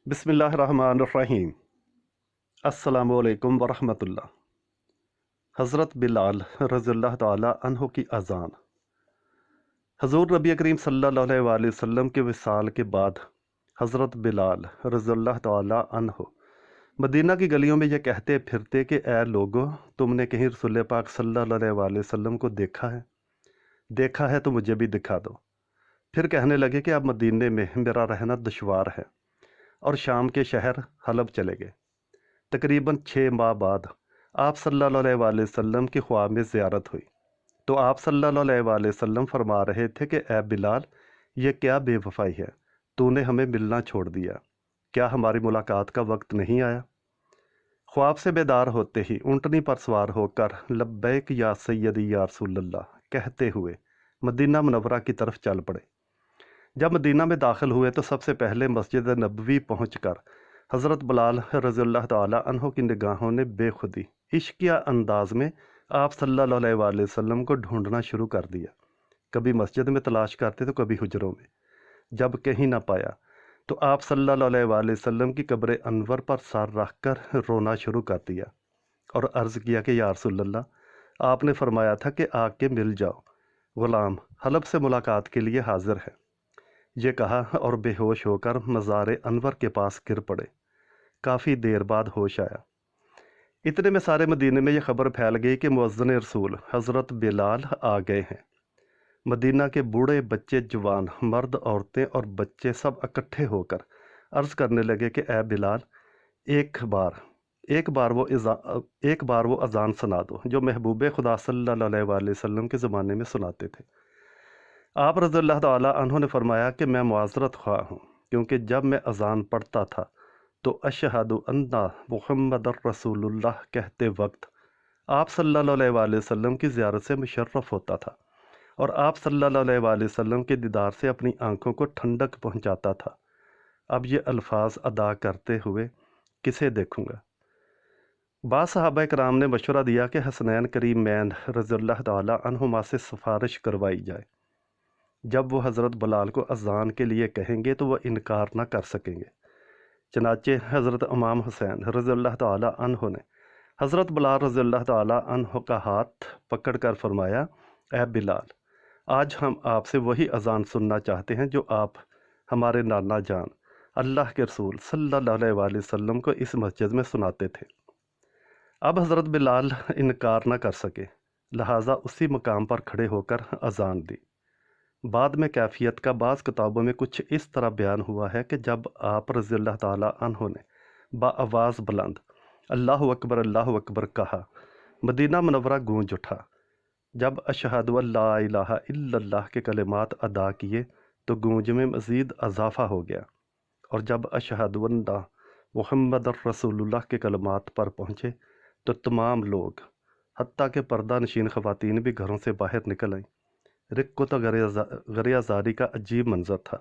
بسم اللہ الرحمن الرحیم۔ السلام علیکم ورحمۃ اللہ۔ حضرت بلال رضی اللہ تعالی عنہ کی اذان۔ حضور نبی کریم صلی اللہ علیہ وآلہ وسلم کے وصال کے بعد حضرت بلال رضی اللہ تعالی عنہ مدینہ کی گلیوں میں یہ کہتے پھرتے کہ اے لوگو، تم نے کہیں رسول پاک صلی اللہ علیہ وآلہ وسلم کو دیکھا ہے تو مجھے بھی دکھا دو۔ پھر کہنے لگے کہ اب مدینے میں میرا رہنا دشوار ہے، اور شام کے شہر حلب چلے گئے۔ تقریباً 6 ماہ بعد آپ صلی اللہ علیہ وآلہ وسلم کی خواب میں زیارت ہوئی، تو آپ صلی اللہ علیہ وآلہ وسلم فرما رہے تھے کہ اے بلال، یہ کیا بے وفائی ہے، تو نے ہمیں ملنا چھوڑ دیا، کیا ہماری ملاقات کا وقت نہیں آیا؟ خواب سے بیدار ہوتے ہی اونٹنی پر سوار ہو کر لبیک یا سیدی یا رسول اللہ کہتے ہوئے مدینہ منورہ کی طرف چل پڑے۔ جب مدینہ میں داخل ہوئے تو سب سے پہلے مسجد نبوی پہنچ کر حضرت بلال رضی اللہ تعالی عنہ کی نگاہوں نے بے خودی عشقیہ انداز میں آپ صلی اللہ علیہ وآلہ وسلم کو ڈھونڈنا شروع کر دیا۔ کبھی مسجد میں تلاش کرتے تو کبھی حجروں میں۔ جب کہیں نہ پایا تو آپ صلی اللہ علیہ وآلہ وسلم کی قبر انور پر سر رکھ کر رونا شروع کر دیا اور عرض کیا کہ یا رسول اللہ، آپ نے فرمایا تھا کہ آ کے مل جاؤ، غلام حلب سے ملاقات کے لیے حاضر ہے۔ یہ کہا اور بے ہوش ہو کر مزار انور کے پاس گر پڑے۔ کافی دیر بعد ہوش آیا۔ اتنے میں سارے مدینے میں یہ خبر پھیل گئی کہ مؤذن رسول حضرت بلال آ گئے ہیں۔ مدینہ کے بوڑھے بچے، جوان، مرد، عورتیں اور بچے سب اکٹھے ہو کر عرض کرنے لگے کہ اے بلال، ایک بار وہ اذان سنا دو جو محبوب خدا صلی اللہ علیہ وآلہ وسلم کے زمانے میں سناتے تھے۔ آپ رضی اللہ تعالی عنہ نے فرمایا کہ میں معذرت خواہ ہوں، کیونکہ جب میں اذان پڑھتا تھا تو اشہد ان محمد رسول اللہ کہتے وقت آپ صلی اللہ علیہ وآلہ وسلم کی زیارت سے مشرف ہوتا تھا، اور آپ صلی اللہ علیہ وآلہ وسلم کے دیدار سے اپنی آنکھوں کو ٹھنڈک پہنچاتا تھا۔ اب یہ الفاظ ادا کرتے ہوئے کسے دیکھوں گا؟ بعض صحابہ کرام نے مشورہ دیا کہ حسنین کریمین رضی اللہ تعالی عنہما سے سفارش کروائی جائے۔ جب وہ حضرت بلال کو اذان کے لیے کہیں گے تو وہ انکار نہ کر سکیں گے۔ چنانچہ حضرت امام حسین رضی اللہ تعالی عنہ نے حضرت بلال رضی اللہ تعالی عنہ کا ہاتھ پکڑ کر فرمایا، اے بلال، آج ہم آپ سے وہی اذان سننا چاہتے ہیں جو آپ ہمارے نانا جان اللہ کے رسول صلی اللہ علیہ وآلہ وسلم کو اس مسجد میں سناتے تھے۔ اب حضرت بلال انکار نہ کر سکے، لہٰذا اسی مقام پر کھڑے ہو کر اذان دی۔ بعد میں کیفیت کا بعض کتابوں میں کچھ اس طرح بیان ہوا ہے کہ جب آپ رضی اللہ تعالی عنہ نے بآواز بلند اللہ اکبر کہا، مدینہ منورہ گونج اٹھا۔ جب اشہد ان لا الہ الا اللہ کے کلمات ادا کیے تو گونج میں مزید اضافہ ہو گیا، اور جب اشہد ان محمد رسول اللہ کے کلمات پر پہنچے تو تمام لوگ حتیٰ کہ پردہ نشین خواتین بھی گھروں سے باہر نکل آئیں۔ رق و غریہ زاری کا عجیب منظر تھا۔